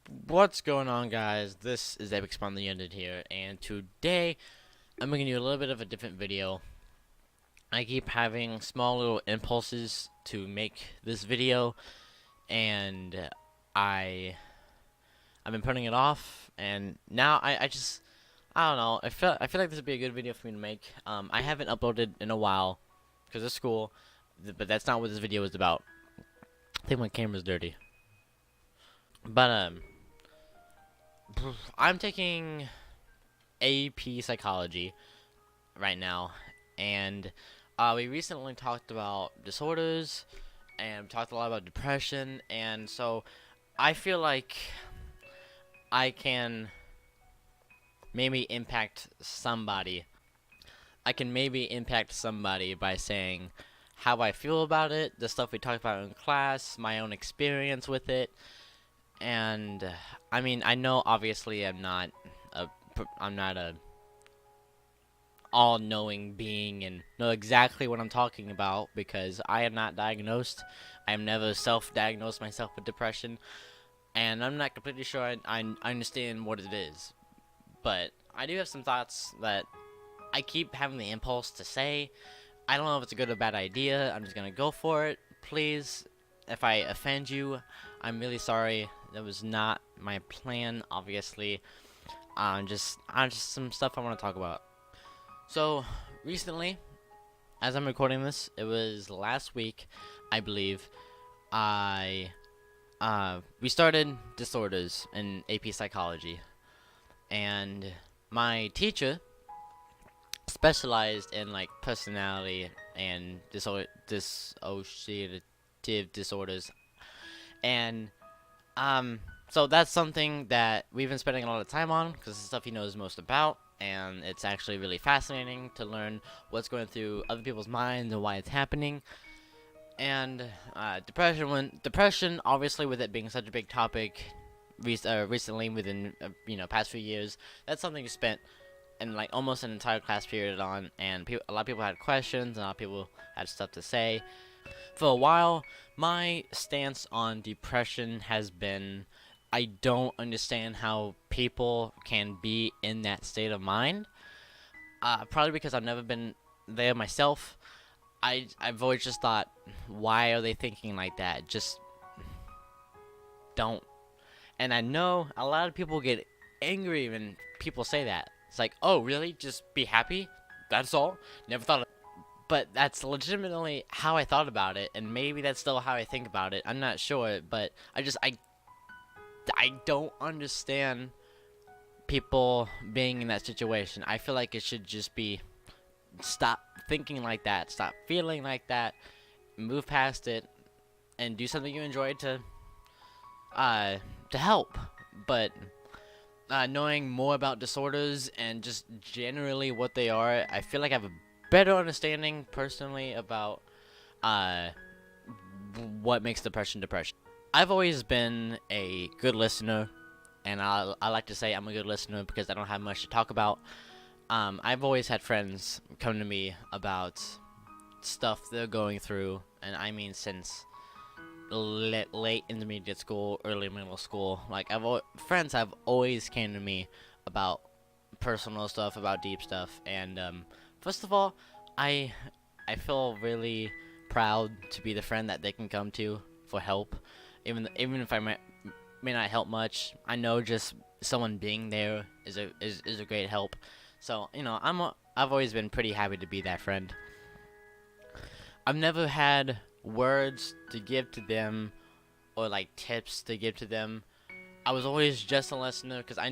What's going on, guys? This is Epic Spawn the Undead here, and today I'm making you a little bit of a different video. I keep having small little impulses to make this video, and I I've been putting it off, and now I don't know. I feel like this would be a good video for me to make. I haven't uploaded in a while because of school, but that's not what this video is about. I think my camera's dirty, but I'm taking AP Psychology right now, and we recently talked about disorders and talked a lot about depression, and so I feel like I can maybe impact somebody. I can maybe impact somebody by saying how I feel about it, the stuff we talked about in class, my own experience with it, and I mean, I know obviously a I'm not a all-knowing being and know exactly what I'm talking about because I am not diagnosed. I have never self-diagnosed myself with depression, and I'm not completely sure I understand what it is. But I do have some thoughts that I keep having the impulse to say. I don't know if it's a good or bad idea. I'm just gonna go for it. Please, if I offend you, I'm really sorry. That was not my plan, obviously. Just some stuff I want to talk about. So, recently, as I'm recording this, it was last week, I believe, I, we started disorders in AP Psychology, and my teacher specialized in, like, personality and dissociative disorders, and, so that's something that we've been spending a lot of time on, because it's the stuff he knows most about, and it's actually really fascinating to learn what's going through other people's minds and why it's happening. And depression, obviously, with it being such a big topic, recently within past few years, that's something you spent in like almost an entire class period on, and a lot of people had questions, and a lot of people had stuff to say. For a while, my stance on depression has been I don't understand how people can be in that state of mind. Probably because I've never been there myself. I've always just thought, why are they thinking like that? Just don't. And I know a lot of people get angry when people say that. It's like, oh, really? Just be happy? That's all? Never thought of. But that's legitimately how I thought about it, and maybe that's still how I think about it. I'm not sure, but I don't understand people being in that situation. I feel like it should just be stop thinking like that, stop feeling like that, move past it, and do something you enjoy to help. But knowing more about disorders and just generally what they are, I feel like I have a better understanding personally about uh, what makes depression depression. I've always been a good listener, and I like to say I'm a good listener because I don't have much to talk about. I've always had friends come to me about stuff they're going through, and I mean since late intermediate school, early middle school. Like friends have always came to me about personal stuff, about deep stuff, and first of all, I I feel really proud to be the friend that they can come to for help, even if I may not help much. I know just someone being there is a great help. So I've always been pretty happy to be that friend. I've never had words to give to them or like tips to give to them. I was always just a listener because I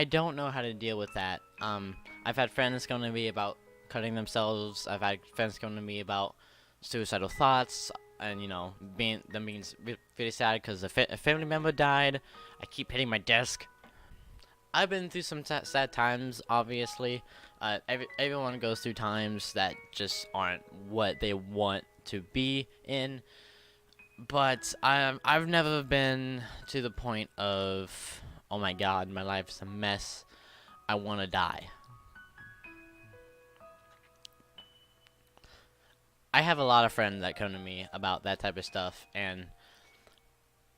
don't know how to deal with that. I've had friends come to me about cutting themselves. I've had friends come to me about suicidal thoughts, and being really sad because a family member died. I keep hitting my desk. I've been through some sad times, obviously. Everyone goes through times that just aren't what they want to be in. But I've never been to the point of, oh my god, my life's a mess. I want to die. I have a lot of friends that come to me about that type of stuff, and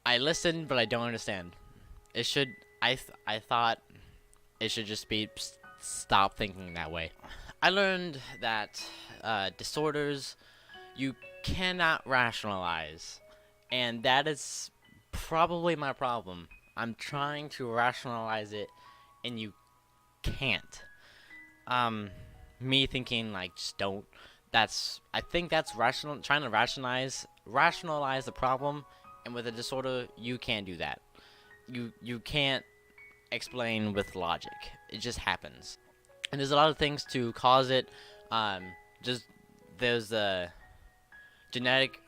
I listen, but I don't understand. it should. I thought it should just be stop thinking that way. I learned that disorders you cannot rationalize, and that is probably my problem. I'm trying to rationalize it, and you can't. Me thinking like just don't. I think that's rational. Trying to rationalize the problem, and with a disorder, you can't do that. You can't explain with logic. It just happens, and there's a lot of things to cause it. Just there's a genetic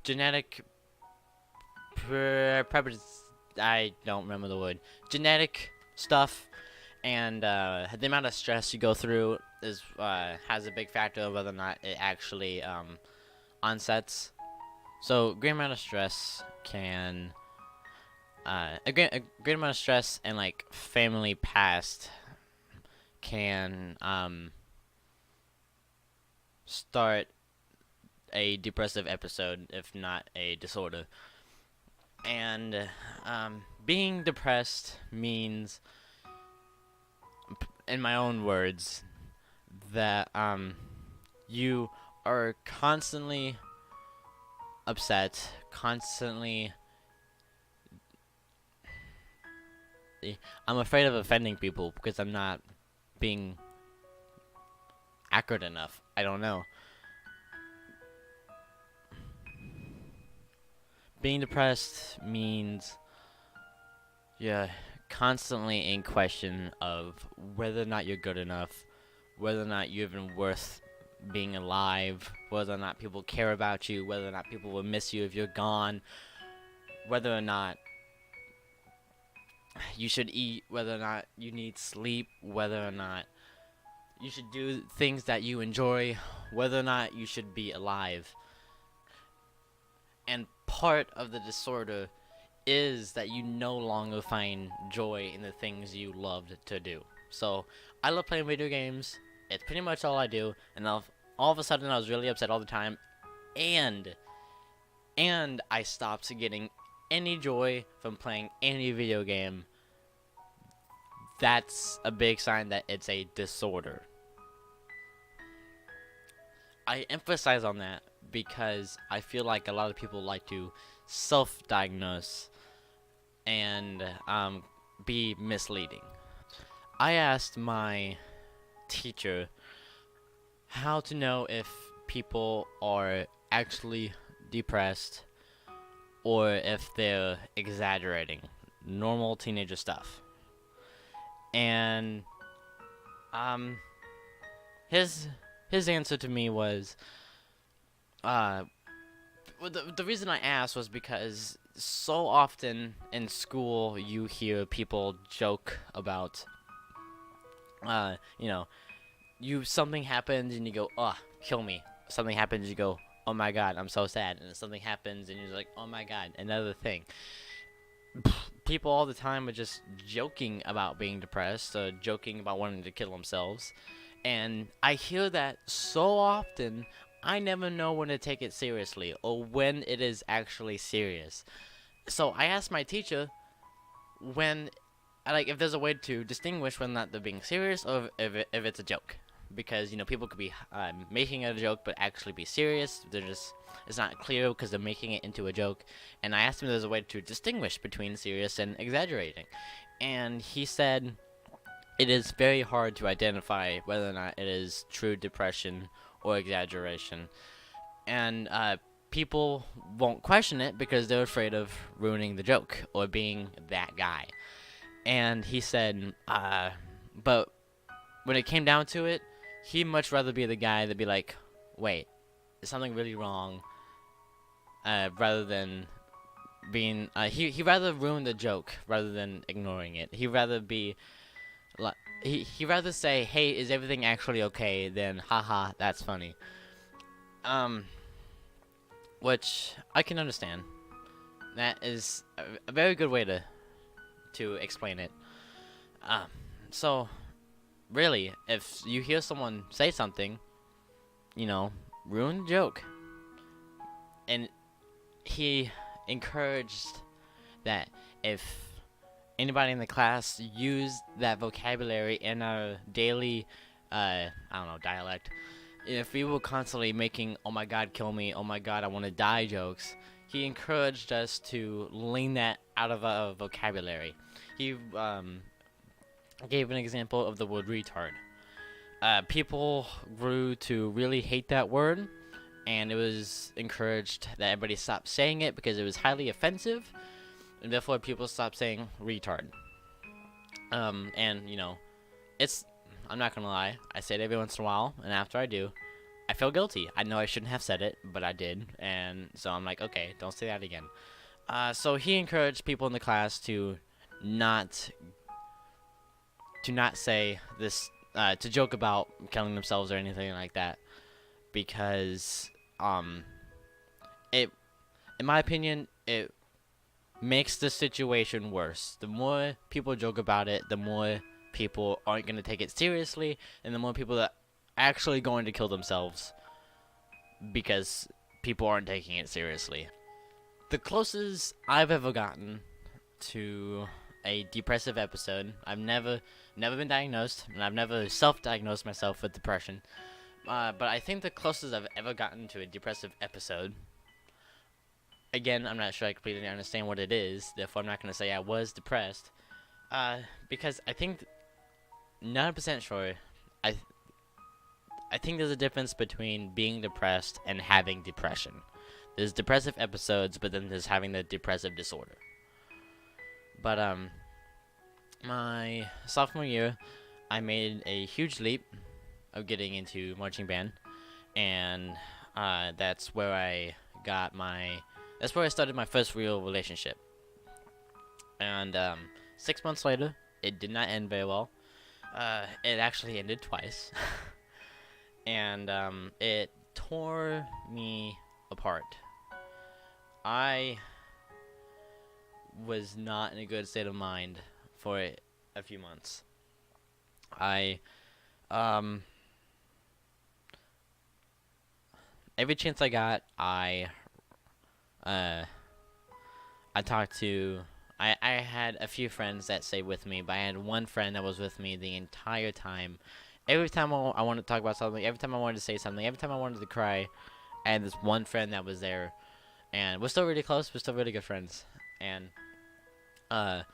genetic I don't remember the word. Genetic stuff, and the amount of stress you go through is has a big factor of whether or not it actually onsets. So great amount of stress can a great amount of stress and like family past can start a depressive episode, if not a disorder. And being depressed means, in my own words, that you are constantly upset, constantly. I'm afraid of offending people because I'm not being accurate enough. I don't know. Being depressed means you're constantly in question of whether or not you're good enough, whether or not you're even worth being alive, whether or not people care about you, whether or not people will miss you if you're gone, whether or not you should eat, whether or not you need sleep, whether or not you should do things that you enjoy, whether or not you should be alive. And part of the disorder is that you no longer find joy in the things you loved to do. So, I love playing video games. It's pretty much all I do. And all of a sudden, I was really upset all the time. And I stopped getting any joy from playing any video game. That's a big sign that it's a disorder. I emphasize on that because I feel like a lot of people like to self-diagnose and be misleading. I asked my teacher how to know if people are actually depressed or if they're exaggerating normal teenager stuff. And his answer to me was the reason I asked was because so often in school you hear people joke about something happens and you go, "Oh, kill me." Something happens, you go, "Oh my god, I'm so sad." And then something happens and you're like, "Oh my god, another thing." People all the time are just joking about being depressed or joking about wanting to kill themselves. And I hear that so often, I never know when to take it seriously or when it is actually serious. So I asked my teacher if there's a way to distinguish whether or not they're being serious or if it's a joke. Because, people could be making it a joke but actually be serious. It's not clear because they're making it into a joke. And I asked him if there's a way to distinguish between serious and exaggerating. And he said it is very hard to identify whether or not it is true depression or exaggeration. And people won't question it because they're afraid of ruining the joke or being that guy. And he said, but when it came down to it, he'd much rather be the guy that be like, wait, is something really wrong? Rather than being, he'd rather ruin the joke rather than ignoring it. He'd rather be, he'd rather say, hey, is everything actually okay? Than, haha, that's funny. Which I can understand. That is a very good way to explain it. So, really, if you hear someone say something, ruin the joke. And he encouraged that if anybody in the class used that vocabulary in our daily, I don't know, dialect, if we were constantly making "oh my god, kill me," "oh my god, I want to die" jokes, he encouraged us to lean that out of our vocabulary. He gave an example of the word retard. People grew to really hate that word, and it was encouraged that everybody stop saying it because it was highly offensive, and therefore people stopped saying retard. And you know, I'm not gonna lie, I say it every once in a while, and after I do, I feel guilty. I know I shouldn't have said it, but I did, and so I'm like, okay, don't say that again. So he encouraged people in the class to not say this, to joke about killing themselves or anything like that, because it, in my opinion, it makes the situation worse. The more people joke about it, the more people aren't going to take it seriously, and the more people that are actually going to kill themselves because people aren't taking it seriously. The closest I've ever gotten to a depressive episode, I've never been diagnosed, and I've never self-diagnosed myself with depression, but I think the closest I've ever gotten to a depressive episode, again, I'm not sure I completely understand what it is, therefore I'm not going to say I was depressed, because I think, not 100% sure, I think there's a difference between being depressed and having depression. There's depressive episodes, but then there's having the depressive disorder. But, my sophomore year, I made a huge leap of getting into marching band, and, that's where I started my first real relationship. And, 6 months later, it did not end very well. It actually ended twice. And, it tore me apart. I was not in a good state of mind for a few months. Every chance I got, I talked to, I had a few friends that stayed with me, but I had one friend that was with me the entire time. Every time I wanted to talk about something, every time I wanted to say something, every time I wanted to cry, I had this one friend that was there, and we're still really close, we're still really good friends, and, it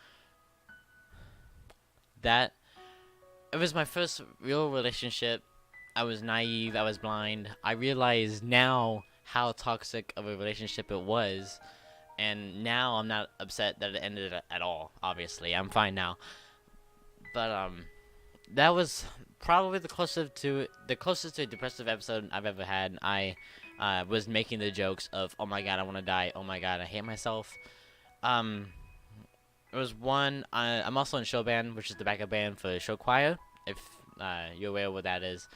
was my first real relationship. I was naive, I was blind. I realize now how toxic of a relationship it was, and now I'm not upset that it ended at all, obviously. I'm fine now. But, that was probably the closest to a depressive episode I've ever had. I was making the jokes of, oh my god, I want to die, oh my god, I hate myself. There was one, I'm also in show band, which is the backup band for show choir, if you're aware of what that is.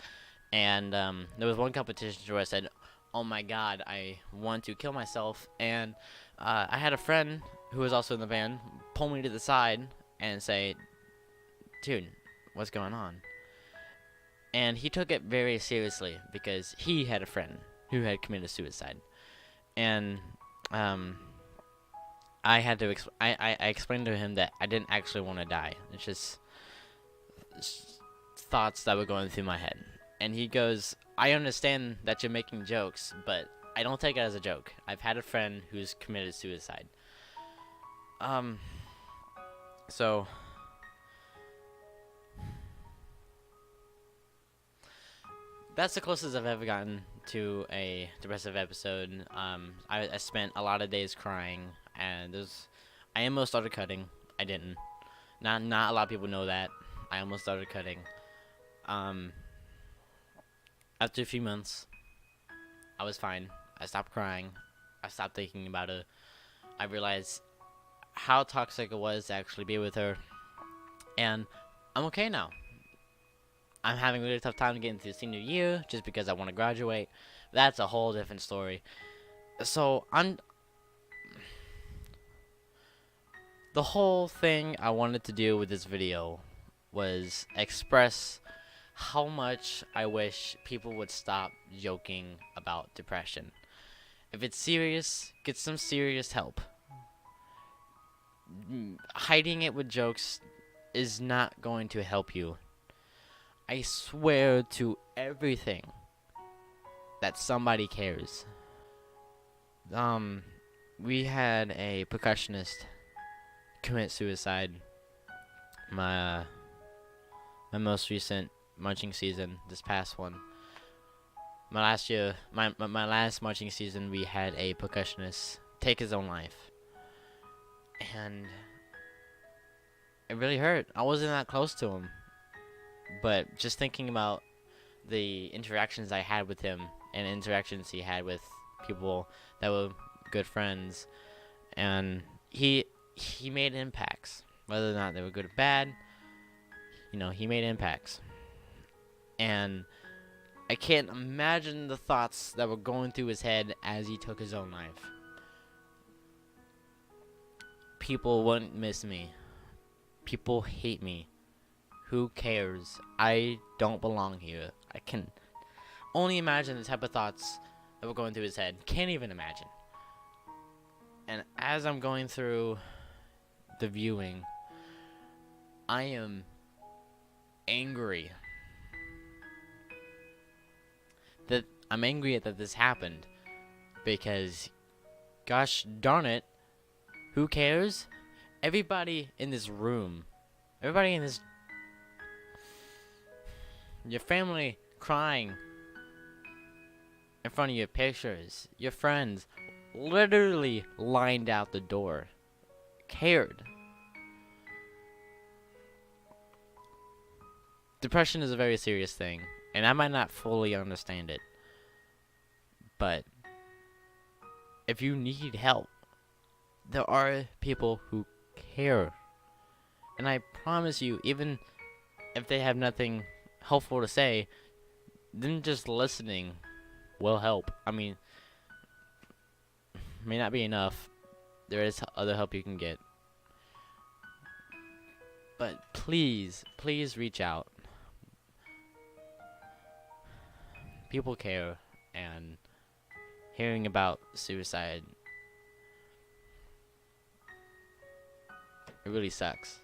And there was one competition where I said, oh my god, I want to kill myself. And I had a friend who was also in the band pull me to the side and say, dude, what's going on? And he took it very seriously because he had a friend who had committed suicide. And I had to I explained to him that I didn't actually want to die. It's just thoughts that were going through my head. And he goes, I understand that you're making jokes, but I don't take it as a joke. I've had a friend who's committed suicide. So that's the closest I've ever gotten to a depressive episode. I spent a lot of days crying, and I almost started cutting. I didn't. Not a lot of people know that. I almost started cutting. After a few months, I was fine. I stopped crying. I stopped thinking about it. I realized how toxic it was to actually be with her, and I'm okay now. I'm having a really tough time getting through senior year just because I want to graduate. That's a whole different story. So the whole thing I wanted to do with this video was express how much I wish people would stop joking about depression. If it's serious, get some serious help. hiding it with jokes is not going to help you. I swear to everything that somebody cares. We had a percussionist commit suicide my my most recent marching season, this past one. My last year, my last marching season, we had a percussionist take his own life. And it really hurt. I wasn't that close to him. But just thinking about the interactions I had with him and interactions he had with people that were good friends, and he made impacts, whether or not they were good or bad. He made impacts, and I can't imagine the thoughts that were going through his head as he took his own life. People wouldn't miss me. People hate me. Who cares? I don't belong here. I can only imagine the type of thoughts that were going through his head. Can't even imagine. And as I'm going through the viewing, I am angry. I'm angry that this happened. Because, gosh darn it, who cares? Everybody in this room, everybody in this, your family crying in front of your pictures, your friends literally lined out the door, cared. Depression is a very serious thing, and I might not fully understand it, but if you need help, there are people who care. And I promise you, even if they have nothing helpful to say, then just listening will help. I mean, may not be enough. There is other help you can get. But please, please reach out. People care, and hearing about suicide, it really sucks.